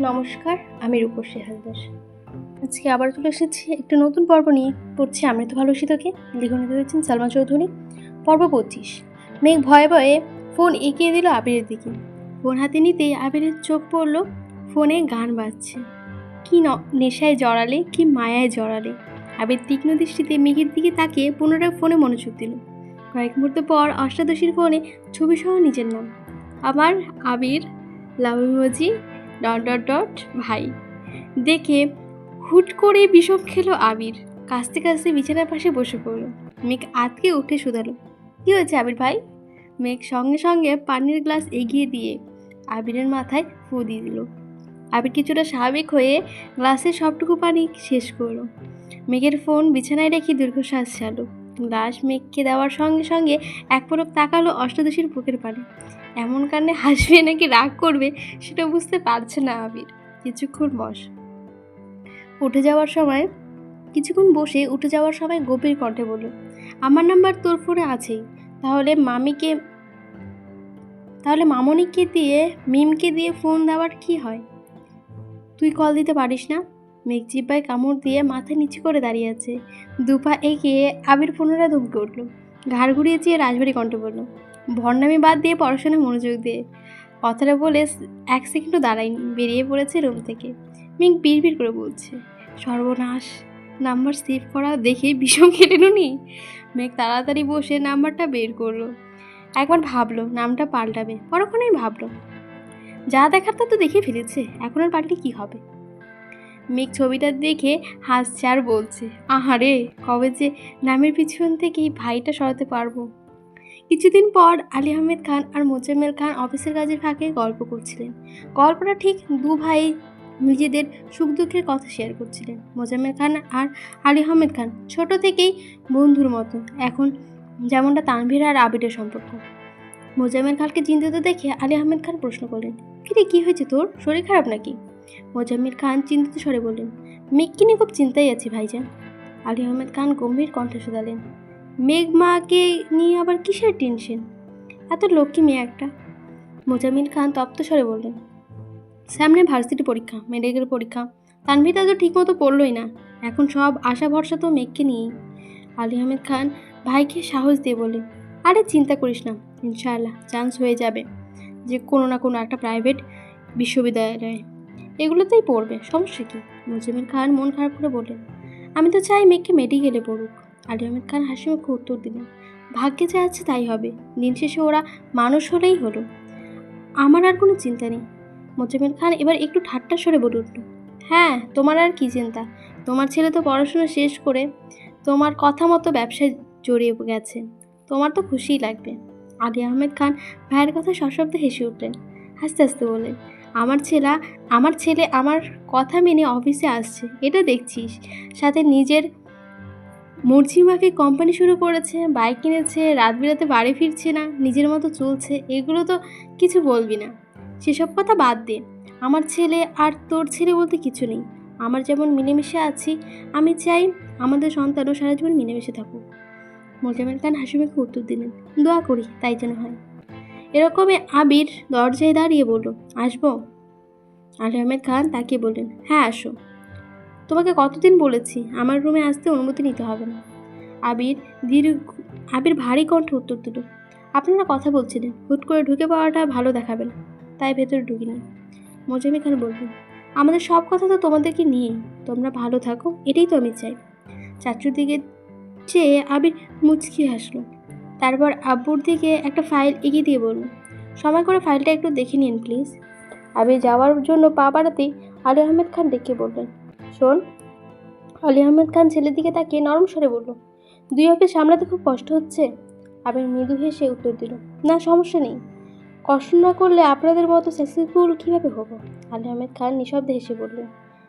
নমস্কার, আমি রূপসী হালদার। আজকে আবার চলে এসেছি একটি নতুন পর্ব নিয়ে। পড়ছি আমি তো ভালোবাসি তোকে। লিখনিত হয়েছেন সালমা চৌধুরী। পর্ব 25। মেঘ ভয়ে ভয়ে ফোন এগিয়ে দিল আবিরের দিকে। ফোন হাতে নিতেই আবিরের চোখ পড়ল ফোনে গান বাজছে। কি নেশায় জড়ালে, কি মায়ায় জড়ালে। আবির তীক্ষ্ণ দৃষ্টিতে মেঘের দিকে তাকিয়ে পুনরায় ফোনে মনোযোগ দিল। কয়েক মুহূর্ত পর অষ্টাদশীর ফোনে ছবিসহ নিজের নাম। আমার আবির, লাভ ইমোজি, ... ভাই। দেখে হুট করে বিষম খেলো আবির। কাঁচতে কাঁচতে বিছানার পাশে বসে পড়ল। মেঘ আতকে উঠে শুধালো, কি হয়েছে আবির ভাই? মেঘ সঙ্গে সঙ্গে পানির গ্লাস এগিয়ে দিয়ে আবিরের মাথায় ফু দিয়ে দিল। আবির কিছুটা স্বাভাবিক হয়ে গ্লাসের সবটুকু পানি শেষ করলো। মেঘের ফোন বিছানায় রেখে দীর্ঘশ্বাস ছাড়ল। গ্লাস মেঘকে দেওয়ার সঙ্গে সঙ্গে এক পলক তাকালো অষ্টাদশীর বুকের পানে। এমন কাণ্ডে হাসবে নাকি রাগ করবে সেটা বুঝতে পারছে না আবির। কিছুক্ষণ উঠে যাওয়ার সময় গভীর কণ্ঠে বলল, আমার নাম্বার তোর ফোনে আছেই, তাহলে মামনিকে দিয়ে মিমকে দিয়ে ফোন দেওয়ার কি হয়? তুই কল দিতে পারিস না? মেঘ জিব্বায় কামড় দিয়ে মাথা নিচু করে দাঁড়িয়ে আছে। দুপা এগিয়ে আবির পুনরায় ধমকে উঠল। ঘাড় ঘুরিয়ে চেয়ে রাজবাড়ি কণ্ঠে বলল, ভণ্ডামি বাদ দিয়ে পড়াশোনায় মনোযোগ দিয়ে। কথাটা বলে এক সেকেন্ডও দাঁড়ায়নি, বেরিয়ে পড়েছে রুম থেকে। মেঘ বিড়বিড় করে বলছে, সর্বনাশ, নাম্বার সেভ করা দেখে বিষম কেটে নুনি। মেঘ তাড়াতাড়ি বসে নাম্বারটা বের করলো। একবার ভাবলো নামটা পাল্টাবে, পরক্ষণেই ভাবলো যা দেখার তা তো দেখে ফেলেছে, এখন আর পাল্টে কি হবে। মেঘ ছবিটা দেখে হাসছে আর বলছে, আহারে, কবে যে নামের পিছন থেকে এই ভাইটা সরাতে পারবো। কিছুদিন পর আলী আহমেদ খান আর মোজাম্মেল খান অফিসের কাজের ফাঁকে গল্প করছিলেন। গল্পটা ঠিক দু ভাই নিজেদের সুখ দুঃখের কথা শেয়ার করছিলেন। মোজাম্মেল খান আর আলী আহমেদ খান ছোট থেকেই বন্ধুর মতো, এখন যেমনটা তানভীর আর আবিরের সম্পর্ক। মোজাম্মেল খানকে চিন্তিত দেখে আলী আহমেদ খান প্রশ্ন করলেন, কিরে, কি হয়েছে তোর? শরীর খারাপ নাকি? মোজাম্মেল খান চিন্তিত স্বরে বললেন, মেঘকে নিয়ে খুব চিন্তায় আছি ভাইজান। আলী আহমেদ খান গম্ভীর কণ্ঠে শোধালেন, মেঘ মাকে নিয়ে আবার কিসের টেনশন? এত লক্ষ্মী মেয়ে একটা। মোজাম্মেল খান তপ্ত স্বরে বললেন, সামনে ভার্সিটি পরীক্ষা, মেডিকেল পরীক্ষা, তানভীরটা তো ঠিকমতো পড়লই না, এখন সব আশা ভরসা তো মেঘকে নিয়েই। আলী আহমেদ খান ভাইকে সাহস দিয়ে বললেন, আরে চিন্তা করিস না, ইনশাআল্লাহ চান্স হয়ে যাবে, যে কোনো না কোনো একটা প্রাইভেট বিশ্ববিদ্যালয়ে, এগুলোতেই পড়বে, সমস্যা কি? মোজাম্মেল খান মন খারাপ করে বললেন, আমি তো চাই মেঘকে মেডিকেলে পড়ুক। আলী আহমেদ খান হাসি মুখে উত্তর দিলেন, ভাগ্যে যা আছে তাই হবে, দিন শেষে ওরা মানুষ হলেই হলো, আমার আর কোনো চিন্তা নেই। মোজাম্মেল খান এবার একটু ঠাট্টা স্বরে বলে উঠল, হ্যাঁ, তোমার আর কি চিন্তা, তোমার ছেলে তো পড়াশোনা শেষ করে তোমার কথা মতো ব্যবসায় জড়িয়ে গেছে, তোমার তো খুশিই লাগবে। আলী আহমেদ খান ভাইয়ের কথা সশব্দে হেসে উঠলেন। হাসতে হাসতে বললেন, আমার ছেলে আমার কথা মেনে অফিসে আসছে, এটা দেখছিস, সাথে নিজের মর্জি মাফিক কোম্পানি শুরু করেছে, বাইক কিনেছে, রাত বিরাতে বাড়ি ফিরছে না, নিজের মতো চলছে, এগুলো তো কিছু বলবি না। সেসব কথা বাদ দে, আমার ছেলে আর তোর ছেলে বলতে কিছু নেই। আমার যেমন মিলেমিশে আছি, আমি চাই আমাদের সন্তানও সারা জীবন মিলেমিশে থাকুক। মোজাম্মেল খান হাসি মুখে উত্তর দিলেন, দোয়া করি তাই যেন হয়। এরকমই আবির দরজায় দাঁড়িয়ে বলল, আসবো? আলী আহমেদ খান তাকিয়ে বললেন, হ্যাঁ আসো। তোমাকে কতদিন বলেছি আমার রুমে আসতে অনুমতি নিতে হবে না। আবির ভারী কণ্ঠে উত্তর দিল, আপনারা কথা বলছিলেন, হুট করে ঢুকে পাওয়াটা ভালো দেখাবে না, তাই ভেতরে ঢুকিনি। মোজাম্মেল খান বললেন, আমাদের সব কথা তো তোমাদেরকে নিয়েই, তোমরা ভালো থাকো, এটাই তো আমি চাই। চাচুর দিকে চেয়ে আবির মুচকি হাসল। তারপর আব্বুর দিকে একটা ফাইল এগিয়ে দিয়ে বলল, সময় করে ফাইলটা একটু দেখে নিন প্লিজ। আবির যাওয়ার জন্য পা বাড়াতেই আলী আহমেদ খান ডেকে বললেন, শোন। আলী আহমেদ খান ছেলের দিকে তাকিয়ে নরম স্বরে বলল, দুই অফিস সামলাতে খুব কষ্ট হচ্ছে? আবির মৃদু হেসে উত্তর দিল, না সমস্যা নেই, কষ্ট না করলে আপনাদের মতো সাকসেসফুল কীভাবে হব? আলী আহমেদ খান নিঃশব্দে হেসে বললেন,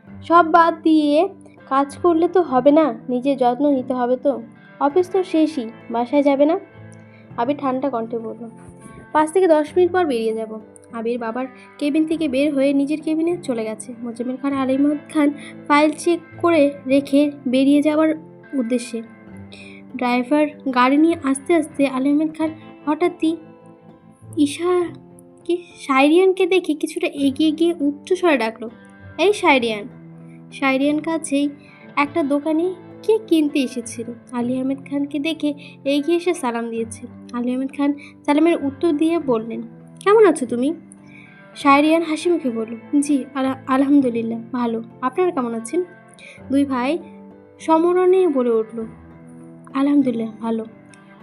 সব বাদ দিয়ে কাজ করলে তো হবে না, নিজের যত্ন নিতে হবে তো। অফিস তো শেষই, বাসায় যাবে না? আবির ঠান্ডা কণ্ঠে বলল, 5 থেকে 10 মিনিট পর বেরিয়ে যাব। আবির বাবার কেবিন থেকে বের হয়ে নিজের কেবিনে চলে গেছে। মোজাম্মেল খান আলী আহমেদ খান ফাইল চেক করে রেখে বেরিয়ে যাওয়ার উদ্দেশ্যে। ড্রাইভার গাড়ি নিয়ে আস্তে আস্তে আলী আহমেদ খান হঠাৎই কি শায়রিয়ানকে দেখে কিছুটা এগিয়ে গিয়ে উচ্চস্বরে ডাকলো, এই শায়রিয়ান। শায়রিয়ান কাছেই একটা দোকানে কি কিনতে এসেছিল। আলী আহমেদ খানকে দেখে এগিয়ে এসে সালাম দিয়েছে। আলী আহমেদ খান সালামের উত্তর দিয়ে বললেন, কেমন আছো তুমি? শায়রিয়ান হাসি মুখে বলল, জি আলহামদুলিল্লাহ ভালো, আপনারা কেমন আছেন? দুই ভাই সমরণে বলে উঠল, আলহামদুলিল্লাহ ভালো।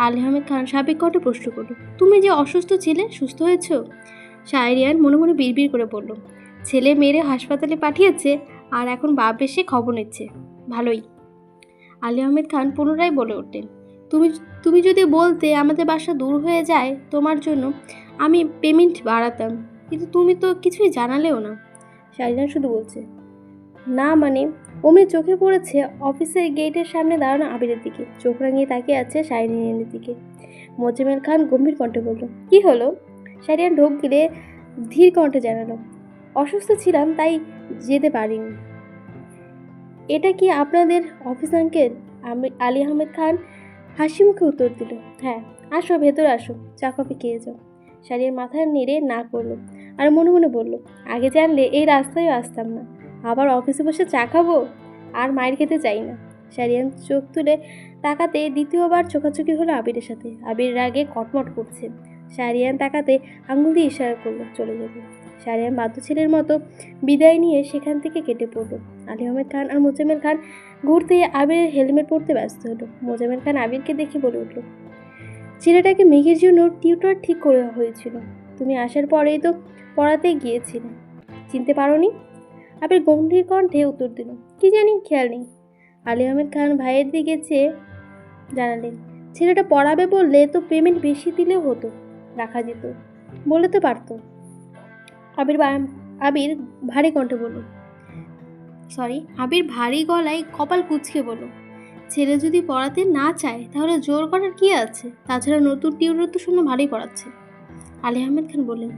আলী আহমেদ খান সাবেক কণ্ঠে প্রশ্ন করল, তুমি যে অসুস্থ ছিলে, সুস্থ হয়েছ? শায়রিয়ান মনে মনে বিড়বিড় করে বলল, ছেলে মেয়েরে হাসপাতালে পাঠিয়েছে আর এখন বাপ এসে খবর নিচ্ছে, ভালোই। আলী আহমেদ খান পুনরায় বলে উঠলেন, তুমি তুমি যদি বলতে আমাদের বাসা দূর হয়ে যায় তোমার জন্য আমি পেমেন্ট বাড়াতাম, কিন্তু তুমি তো কিছুই জানালেও না। শায়রিয়ান শুধু বলছে, না মানে। অমনি চোখে পড়েছে অফিসের গেটের সামনে দাঁড়ানো আবিরের দিকে। চোখ রাঙিয়ে তাকিয়ে আছে শায়রিয়ানের দিকে। মোজাম্মেল খান গম্ভীর কণ্ঠে বলল, কি হলো? শায়রিয়ান ঢোক গিলে ধীর কণ্ঠে জানালো, অসুস্থ ছিলাম তাই যেতে পারিনি। এটা কি আপনাদের অফিস আঙ্কেল? আলী আহমেদ খান হাসি মুখে উত্তর দিল, হ্যাঁ, আসো ভেতরে আসো, চা কফি খেয়ে যাও। শায়রিয়ান মাথা নেড়ে না করলো আর মনে মনে বলল, আগে জানলে এই রাস্তায়ও আসতাম না, আবার অফিসে বসে চা খাবো, আর মায়ের খেতে চাই না। শায়রিয়ান চোখ তুলে তাকাতে দ্বিতীয়বার চোখাচোখি হলো আবিরের সাথে। আবির রাগে কটমট করছে। শায়রিয়ান তাকাতে আঙুল দিয়ে ইশারা করলো চলে যাবে। শায়রিয়ান বাধ্য ছেলের মতো বিদায় নিয়ে সেখান থেকে কেটে পড়ল। আলী আহমেদ খান আর মোজাম্মেল খান ঘুরতে আবিরের হেলমেট পরতে ব্যস্ত হলো। মোজাম্মেল খান আবিরকে দেখে বলে উঠল, ছেলেটাকে মেঘের জন্য টিউটর ঠিক করা হয়েছিল, তুমি আসার পরেই তো পড়াতে গিয়েছিলে, চিনতে পারোনি? আবির গম্ভীর কণ্ঠে উত্তর দিল, কি জানি, খেয়াল নেই। আলী আহমেদ খান ভাইয়ের দিকে চেয়ে জানালেন, ছেলেটা পড়াবে বললে তো পেমেন্ট বেশি দিলেও হতো, রাখা যেত, বলে তো পারতো। আবির ভারী কণ্ঠে বলল, আবির ভারী গলায় কপাল কুঁচকে বলল, ছেলে যদি পড়াতে না চায় তাহলে জোর করার কি আছে? তাছাড়া নতুন টিউটর তো শুনে ভালোই পড়াচ্ছে। আলী আহমেদ খান বললেন,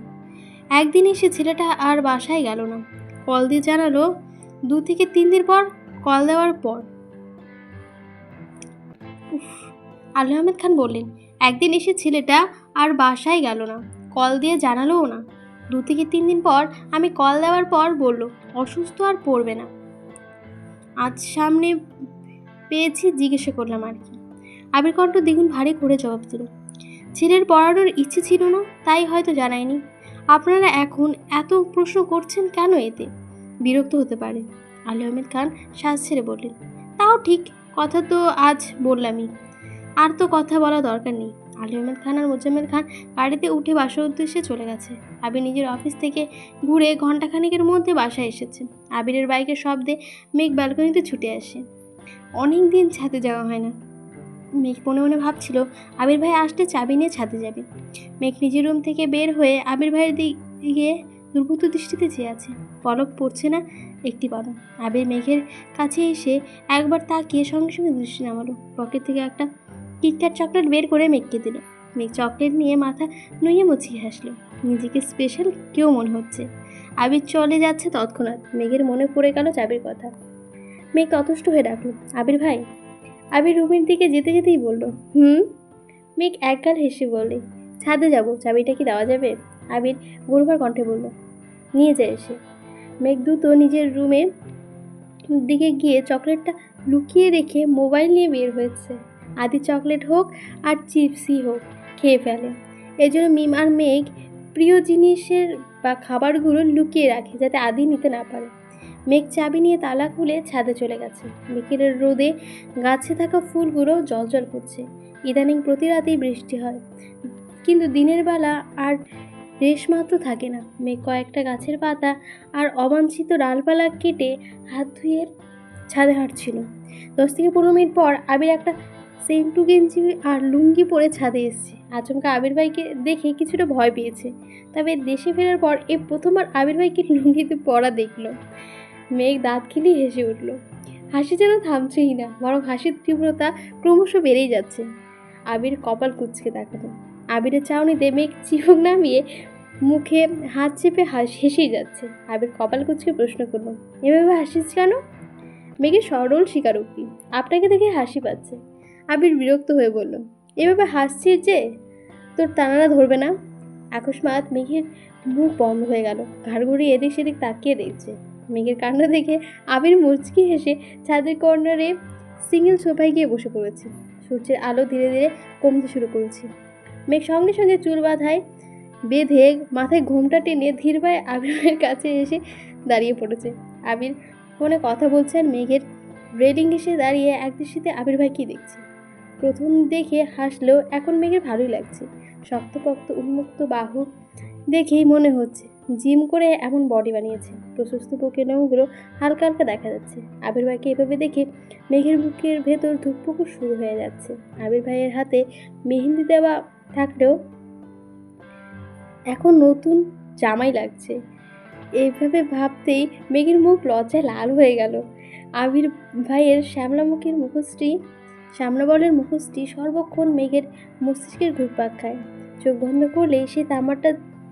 একদিন এসে ছেলেটা আর বাসায় গেল না, কল দিয়ে জানালো 2 থেকে 3 দিন পর, কল দেওয়ার পর। আলী আহমেদ খান বললেন, একদিন এসে ছেলেটা আর বাসায় গেল না, কল দিয়ে জানালোও না, 2 থেকে 3 দিন পর আমি কল দেওয়ার পর বলল অসুস্থ আর পড়বে না, আজ সামনে পেয়েছি জিজ্ঞাসা করলাম আর কি। আবির কণ্ঠ দ্বিগুণ ভারী করে জবাব দিল, ছেলের পড়ানোর ইচ্ছে ছিল না তাই হয়তো জানায়নি। আপনারা এখন এত প্রশ্ন করছেন কেন? এতে বিরক্ত হতে পারে। আলী আহমেদ খান শ্বাস ছেড়ে বললেন, তাও ঠিক, কথা তো আজ বললামই, আর তো কথা বলা দরকার নেই। আলী আহমেদ খান আর মোজাম্মেল খান গাড়িতে উঠে বাসার উদ্দেশ্যে চলে গেছে। আবির নিজের অফিস থেকে ঘুরে ঘণ্টাখানেকের মধ্যে বাসায় এসেছেন। আবিরের বাইকের শব্দে মেঘ ব্যালকনিতে ছুটে আসে। অনেক দিন ছাদে যাওয়া হয় না। মেঘ মনে মনে ভাবছিল আবির ভাই আসলে চাবি নিয়ে ছাদে যাবে। মেঘ নিজের রুম থেকে বের হয়ে আবির ভাইয়ের দিকে দুর্বৃত্ত দৃষ্টিতে চেয়ে আছে। পলক পড়ছে না একটি বারো। আবির মেঘের কাছে এসে একবার তাকিয়ে সঙ্গে সঙ্গে দৃষ্টি নামালো। পকেট থেকে একটা কিটক্যাট চকলেট বের করে মেঘকে দিল। মেঘ চকলেট নিয়ে মাথা নুয়ে মুছিয়ে হাসলো। নিজেকে স্পেশাল কেউ মনে হচ্ছে। আবির চলে যাচ্ছে তৎক্ষণাৎ মেঘের মনে পড়ে গেল চাবির কথা। মেঘ ততুষ্ট হয়ে ডাকলো, আবির ভাই। আবির রুমের দিকে যেতে যেতেই বলল, মেঘ একগাল হেসে বলে, ছাদে যাব, চাবিটা কি দেওয়া যাবে? আবির গরুবার কণ্ঠে বলল, নিয়ে যায় এসে। মেঘ দ্রুত নিজের রুমের দিকে গিয়ে চকলেটটা লুকিয়ে রেখে মোবাইল নিয়ে বের হয়েছে। আদি চকলেট হোক আর চিপসই হোক খেয়ে ফেলে। এজন্য মিম আর মেঘ প্রিয় জিনিসের বা খাবারগুলো লুকিয়ে রাখে যাতে আদি নিতে না পারে। মেঘ চাবি নিয়ে তালা খুলে ছাদে চলে গেছে। বিকেলের রোদে গাছে থাকা ফুলগুলো জ্বলজ্বল করছে। ইদানিং প্রতি রাতেই বৃষ্টি হয়, কিন্তু দিনের বেলা আর রেশমাত্র থাকে না। মেঘ কয়েকটা গাছের পাতা আর অবাঞ্ছিত ডালপালা কেটে হাত ধুয়ে ছাদে হাঁটছিল। 10 থেকে 15 মিনিট পর আবির একটা সেন্টু গেঞ্জি আর লুঙ্গি পরে ছাদে এসেছে। আচমকা আবির ভাইকে দেখে কিছুটা ভয় পেয়েছে, তবে দেশে ফেরার পর এই প্রথমবার আবির ভাইকে লুঙ্গিতে পরা দেখল। মেঘ দাঁত খিলিয়ে হেসে উঠল। হাসি যেন থামছেই না, বরং হাসির তীব্রতা ক্রমশ বেড়েই যাচ্ছে। আবির কপাল কুঁচকে তাকালো। আবিরের চাউনিতে মেঘ চিবুক নামিয়ে মুখে হাত চেপে হেসেই যাচ্ছে। আবির কপাল কুঁচকে প্রশ্ন করল, এভাবে হাসিস কেন? মেঘের সরল স্বীকারোক্তি, আপনাকে দেখে হাসি পাচ্ছে। আবির বিরক্ত হয়ে বলল, এভাবে হাসছিস যে তোর টানারা ধরবে না? আকস্মাৎ মেঘের মুখ বন্ধ হয়ে গেল, ঘাড় ঘুরিয়ে এদিক সেদিক তাকিয়ে দেখছে। মেঘের কাণ্ড দেখে আবির মুচকি হেসে ছাদের কর্নারে সিঙ্গেল সোফায় গিয়ে বসে পড়েছে। সূর্যের আলো ধীরে ধীরে কমতে শুরু করেছে। মেঘ সঙ্গে সঙ্গে চুল বেঁধে মাথায় ঘোমটা টেনে ধীর পায়ে আবিরের কাছে এসে দাঁড়িয়ে পড়েছে। আবির ফোনে কথা বলছে আর মেঘের রেলিং এসে দাঁড়িয়ে একদৃষ্টিতে আবির ভাইকে দেখছে। প্রথম দেখে হাসলেও এখন মেঘের ভালোই লাগছে। শক্তপোক্ত উন্মুক্ত বাহু দেখেই মনে হচ্ছে জিম করে এমন বডি বানিয়েছে। প্রশস্ত বুকের নখগুলো হালকা হালকা দেখা যাচ্ছে। আবির ভাইকে এভাবে দেখে মেঘের বুকের ভেতর ধুকপুকুর শুরু হয়ে যাচ্ছে। আবির ভাইয়ের হাতে মেহেন্দি দেওয়া থাকলেও এখন নতুন জামাই লাগছে। এইভাবে ভাবতেই মেঘের মুখ লজ্জায় লাল হয়ে গেল। আবির ভাইয়ের শ্যামলা বলের মুখোশটি সর্বক্ষণ মেঘের মস্তিষ্কের ঘুরপাক খায়। চোখ বন্ধ করলেই সে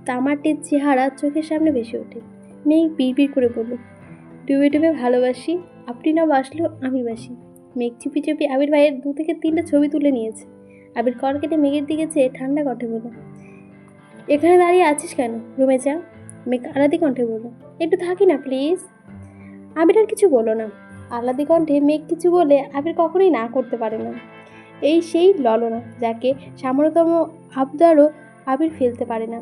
তামাটের চেহারা চোখের সামনে ভেসে ওঠে। মেঘ বিড়বিড় করে বলল, ডুবে ডুবে ভালোবাসি, আপনি না বাসলেও আমি বাসি। মেঘ চুপি চুপি আবির ভাইয়ের 2 থেকে 3টা ছবি তুলে নিয়েছে। আবির কল কেটে মেঘের দিকে চেয়ে ঠান্ডা কণ্ঠে বলল, এখানে দাঁড়িয়ে আছিস কেন, রুমে যা। মেঘ আলাদি কণ্ঠে বলল, একটু থাকি না প্লিজ। আবির আর কিছু বলল না। আলাদি কণ্ঠে মেঘ কিছু বলে আবির কখনোই না করতে পারে না। এই সেই ললনা যাকে সামান্যতম আবদারও আবির ফেলতে পারে না।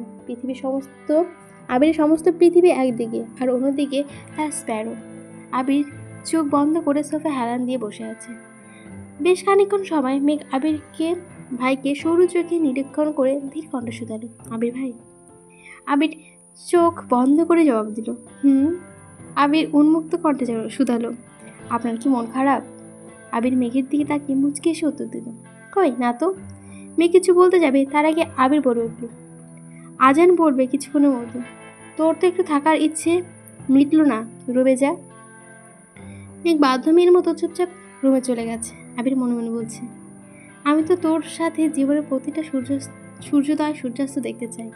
আবির সমস্ত পৃথিবী একদিকে আর অন্যদিকে তার স্প্যারো। আবির চোখ বন্ধ করে সোফা হেলান দিয়ে বসে আছে। বেশ খানিকক্ষণ সময় মেঘ ভাইকে সরু চোখে নিরীক্ষণ করে ধীর কণ্ঠে শুধালো, আবির ভাই। আবির চোখ বন্ধ করে জবাব দিল, আবির উন্মুক্ত কণ্ঠে শুধালো, আপনার কি মন খারাপ? আবির মেঘের দিকে তাকিয়ে মুচকে এসে উত্তর দিল, কই না তো। মেঘ কিছু বলতে যাবে তার আগে আবির বলে উঠল, আজান পড়বে কিছুক্ষণের মধ্যে, তোর তো একটু থাকার ইচ্ছে মিটল না, রুমে যা। মেঘ বাধ্য মেয়ের মতো চুপচাপ রুমে চলে গেছে। আবির মনে মনে বলছে, আমি তো তোর সাথে জীবনের প্রতিটা সূর্যোদয় সূর্যাস্ত দেখতে চাই।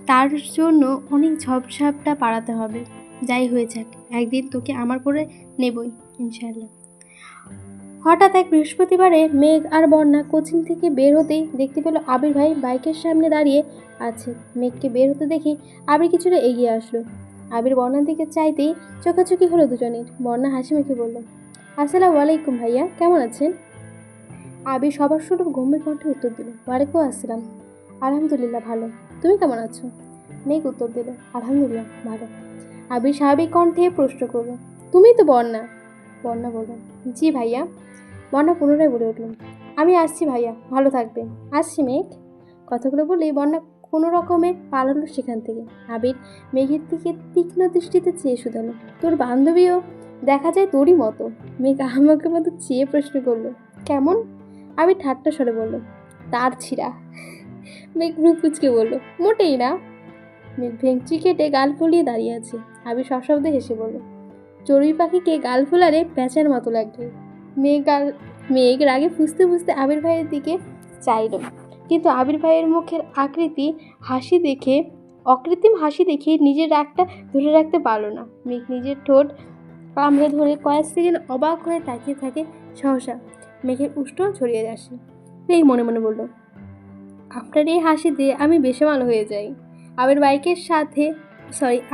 তার জন্য অনেক ঝপঝাপটা পাড়াতে হবে। যাই হয়ে যাক, একদিন তোকে আমার করে নেবই ইনশাআল্লাহ। হঠাৎ এক বৃহস্পতিবারে মেঘ আর বন্যা কোচিং থেকে বের হতেই দেখতে পেল আবির ভাই বাইকের সামনে দাঁড়িয়ে আছে। মেঘকে বের হতে দেখে আবির কিছুটা এগিয়ে আসলো। আবির বন্যার দিকে চাইতেই চোখাচোখি হলো দুজনের। বন্যা হাসি মুখে বলল, আসসালামু আলাইকুম ভাইয়া, কেমন আছেন? আবির সবার সুলভ গম্ভীর কণ্ঠে উত্তর দিল, ওয়ালাইকুম আসসালাম, আলহামদুলিল্লাহ ভালো, তুমি কেমন আছো? মেঘ উত্তর দিল, আলহামদুলিল্লাহ ভালো। আবির স্বাভাবিক কণ্ঠে প্রশ্ন করল, তুমি তো বন্যা? বন্যা বলল, জি ভাইয়া। বন্যা পুনরায় বলে উঠল, আমি আসছি ভাইয়া, ভালো থাকবেন, আসছি মেঘ। কথাগুলো বলেই বন্যা কোনো রকমে পালালো সেখান থেকে। আবির মেঘের দিকে তীক্ষ্ণ দৃষ্টিতে চেয়ে শুধালো, তোর বান্ধবীও দেখা যায় তোরই মতো। মেঘ আমাকে মতো চেয়ে প্রশ্ন করলো, কেমন? আবির ঠাট্টা স্বরে বলল, তার ছিঁড়া। মেঘ মুখ কুচকে বলল, মোটেই না। মেঘ ভেঙচি কেটে গাল ফুলিয়ে দাঁড়িয়ে আছে। আবির সশব্দে হেসে বলল, চড়ুই পাখিকে গাল ফুলারে প্যাঁচার মতো লাগবে। মেঘ রাগে ফুসতে ফুসতে আবির ভাইয়ের দিকে চাইল, কিন্তু আবির ভাইয়ের মুখের অকৃত্রিম হাসি দেখে নিজের রাগটা ধরে রাখতে পারল না। মেঘ নিজের ঠোঁট কামড়ে ধরে কয়েক সেকেন্ড অবাক হয়ে তাকিয়ে থাকে। সহসা মেঘের উষ্ণ ছড়িয়ে আসে। মেঘ মনে মনে বলল, আপনার এই হাসিতে আমি বেসামাল হয়ে যাই।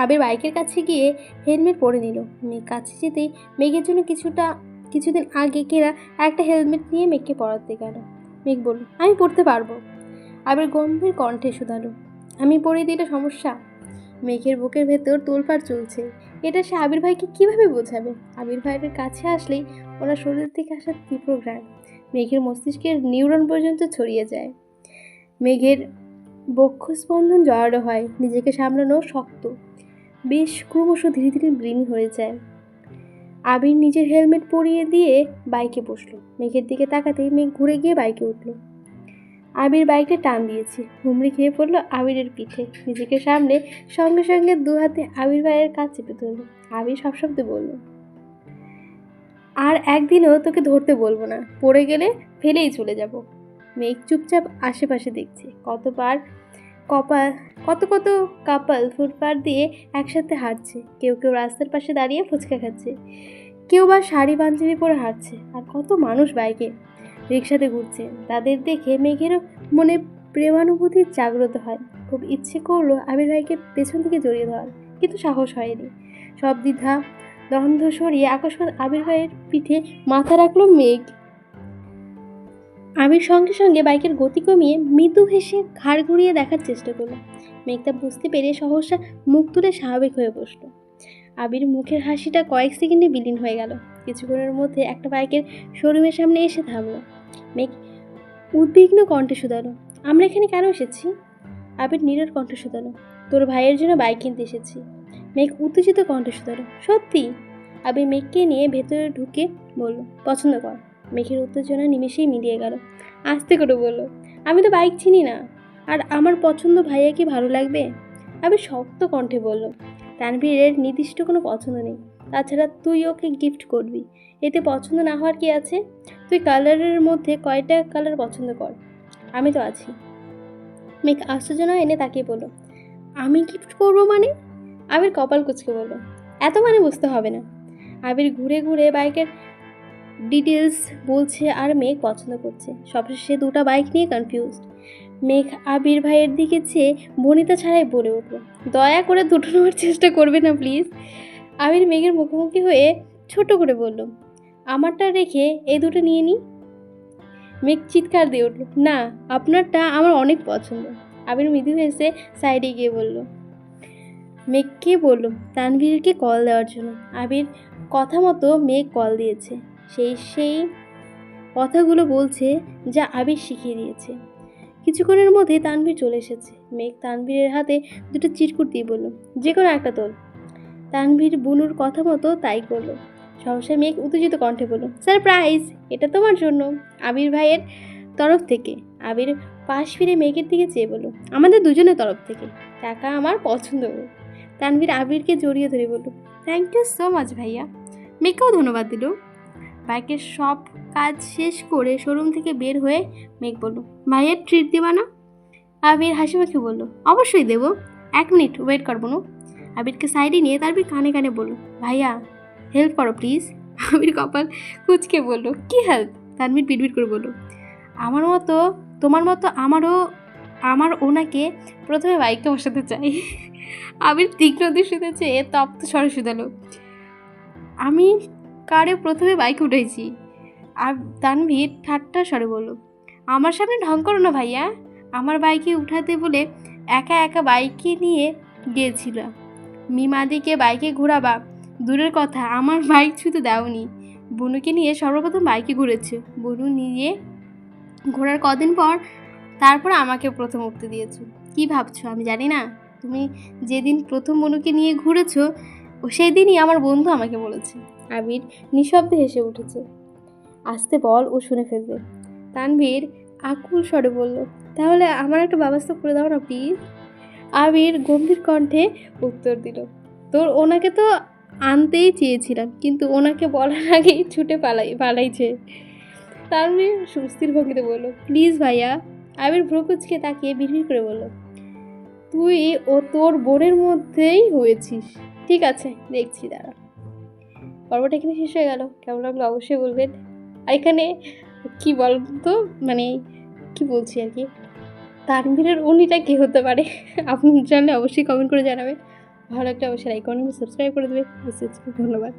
আবির বাইকের কাছে গিয়ে হেলমেট পরে নিল। মেঘ কাছে যেতেই মেঘের জন্য কিছুদিন আগে কেনা একটা হেলমেট নিয়ে মেঘকে পরাতে গেল। মেঘ বলল, আমি পরতে পারবো। আবির গম্ভীর কণ্ঠে শুধালো, আমি পরিয়ে দিলে সমস্যা? মেঘের বুকের ভেতর তোলপাড় চলছে। এটা সে আবির ভাইকে কিভাবে বোঝাবে? আবির ভাইয়ের কাছে আসলেই ওনার শরীর থেকে আসা তীব্র ঘ্রাণ মেঘের মস্তিষ্কের নিউরন পর্যন্ত ছড়িয়ে যায়। মেঘের বক্ষস্পন্দন জড়ালো হয়, নিজেকে সামলানো শক্ত, বেশ ক্রমশ ধীরে ধীরে ব্রিং হয়ে যায়। আবির নিজের হেলমেট পরিয়ে দিয়ে বাইকে বসলো। মেঘের দিকে তাকাতেই মেঘ ঘুরে গিয়ে বাইকে উঠল। আবির বাইকটা টান দিয়েছে, হুমড়ি খেয়ে পড়লো আবিরের পিঠে। নিজেকে সামনে সঙ্গে সঙ্গে 2 হাতে আবির ভাইয়ের কাজ চেপে ধরল। আবির সব শব্দে বলল, আর একদিনও তোকে ধরতে বলবো না, পড়ে গেলে ফেলেই চলে যাব। মেঘ চুপচাপ আশেপাশে দেখছে। কত কাপল ফুটপাথ দিয়ে একসাথে হাঁটছে। কেউ রাস্তার পাশে দাঁড়িয়ে ফুচকা খাচ্ছে, কেউ বা শাড়ি পাঞ্জাবি পরে হাঁটছে, আর কত মানুষ বাইকে রিক্সাতে ঘুরছে। তাদের দেখে মেঘেরও মনে প্রেমানুভূতি জাগ্রত হয়। খুব ইচ্ছে করলো আবির ভাইকে পেছন থেকে জড়িয়ে ধরার, কিন্তু সাহস হয়নি। সব দ্বিধা দ্বন্দ্ব সরিয়ে আকস্মাৎ আবির ভাইয়ের পিঠে মাথা রাখলো মেঘ। আবির সঙ্গে সঙ্গে বাইকের গতি কমিয়ে মৃদু হেসে ঘাড় ঘুরিয়ে দেখার চেষ্টা করলো। মেঘ তা বুঝতে পেরে সহসা মুখ তুলে স্বাভাবিক হয়ে বসলো। আবির মুখের হাসিটা কয়েক সেকেন্ডে বিলীন হয়ে গেল। কিছুক্ষণের মধ্যে একটা বাইকের শোরুমের সামনে এসে থামলো। মেঘ উদ্বিগ্ন কণ্ঠে শুধালো, আমরা এখানে কেন এসেছি? আবির নীরব কণ্ঠে শুধালো, তোর ভাইয়ের জন্য বাইক কিনতে এসেছি। মেঘ উত্তেজিত কণ্ঠে শুধালো, সত্যি? আবির মেঘকে নিয়ে ভেতরে ঢুকে বলল, পছন্দ কর। মেঘের উত্তেজনা নিমেষেই মিলিয়ে গেল। আস্তে করে বলল, আমি তো বাইক চিনি না, আর আমার পছন্দ ভাইয়াকে ভালো লাগবে? আবির শক্ত কণ্ঠে বলল, তানভীরের নির্দিষ্ট কোনো পছন্দ নেই, তাছাড়া তুই ওকে গিফট করবি, এতে পছন্দ না হওয়ার কি আছে? তুই কালারের মধ্যে কয়টা কালার পছন্দ কর, আমি তো আছি। মেঘ আশ্চর্য না এনে তাকিয়ে বলল, আমি গিফট করবো মানে? আবির কপাল কুঁচকে বলল, এত মানে বুঝতে হবে না। আবির ঘুরে ঘুরে বাইকের ডিটেলস বলছে আর মেঘ পছন্দ করছে। সবশেষে দুটো বাইক নিয়ে কনফিউজড। মেঘ আবির ভাইয়ের দিকে চেয়ে বনিতা ছাড়াই বলে উঠল, দয়া করে দুটো নেওয়ার চেষ্টা করবে না প্লিজ। আবির মেঘের মুখোমুখি হয়ে ছোট করে বলল, আমারটা রেখে এই দুটো নিয়ে নিই। মেঘ চিৎকার দিয়ে উঠল, না, আপনারটা আমার অনেক পছন্দ। আবির মৃদু হেসে সাইডে গিয়ে বলল, মেঘকে বলল তানভীরকে কল দেওয়ার জন্য। আবির কথা মতো মেঘ কল দিয়েছে। সেই কথাগুলো বলছে যা আবির শিখিয়ে দিয়েছে। কিছুক্ষণের মধ্যে তানভীর চলে এসেছে। মেঘ তানভীরের হাতে দুটো চিরকুট দিয়ে বলল, যে কোনো একটা তোল। তানভীর বুনুর কথা মতো তাই করলো। সহসা মেঘ উত্তেজিত কণ্ঠে বলল, সারপ্রাইজ, এটা তোমার জন্য, আবির ভাইয়ের তরফ থেকে। আবির পাশ ফিরে মেঘের দিকে চেয়ে বলল, আমাদের দুজনের তরফ থেকে, টাকা আমার পছন্দ। তানভীর আবিরকে জড়িয়ে ধরে বলল, থ্যাংক ইউ সো মাচ ভাইয়া। মেঘকেও ধন্যবাদ দিল। বাইকের সব কাজ শেষ করে শোরুম থেকে বের হয়ে মেঘ বলল, ভাইয়ের ট্রিট দেবা না? আবির হাসি মুখে বলল, অবশ্যই দেবো, 1 মিনিট ওয়েট করবো না। আবিরকে সাইডে নিয়ে তানভীর কানে কানে বলল, ভাইয়া হেল্প করো প্লিজ। আবির কপাল কুঁচকে বলল, কি হেল্প? তানভীর পিটপিট করে বলল, আমার মতো তোমার মতো আমার ওনাকে প্রথমে বাইকটা বসাতে চাই। আবির তীক্ষ্ণ দৃষ্টিতে চেয়ে তপ্ত স্বরে শুধালো, আমি কারে প্রথমে বাইক উঠেছি? আর তানভীর ঠাট্টা স্বরে বলল, আমার সামনে ঢং করো না ভাইয়া, আমার বাইকে উঠাতে বলে একা একা বাইকে নিয়ে গিয়েছিল। মিমাদিকে বাইকে ঘোরাবা দূরের কথা, আমার বাইক ছুঁতে দাওনি। বনুকে নিয়ে সর্বপ্রথম বাইকে ঘুরেছে, বনু নিয়ে ঘোরার কদিন পর তারপর আমাকে প্রথম উঠতে দিয়েছো। কি ভাবছো আমি জানি না? তুমি যেদিন প্রথম বনুকে নিয়ে ঘুরেছো সেই দিনই আমার বন্ধু আমাকে বলেছে। আবির নিঃশব্দে হেসে উঠেছে। আসতে বল, ও শুনে ফেলবে। তানভীর আকুল স্বরে বলল, তাহলে আমার একটা ব্যবস্থা করে দাও না প্লিজ। আবির গম্ভীর কণ্ঠে উত্তর দিল, তোর ওনাকে তো আনতেই চেয়েছিলাম, কিন্তু ওনাকে বলার আগেই ছুটে পালাইছে। তানভীর সুস্থির ভঙ্গিতে বলল, প্লিজ ভাইয়া। আবির ভ্রুকুচকে তাকিয়ে বিড়বিড় করে বলল, তুই ও তোর বোনের মধ্যেই হয়েছিস। ঠিক আছে, দেখছি, দাঁড়া। পর্বটা এখানে শেষ হয়ে গেল। কেমন লাগলো অবশ্যই বলবেন। আর এখানে কি বলতো, মানে কি বলছি আর কি, তানভীরের উনিটা কি হতে পারে আপনি জানলে অবশ্যই কমেন্ট করে জানাবেন। ভালো একটা অবশ্যই লাইক কমেন্ট সাবস্ক্রাইব করে দেবে। ধন্যবাদ।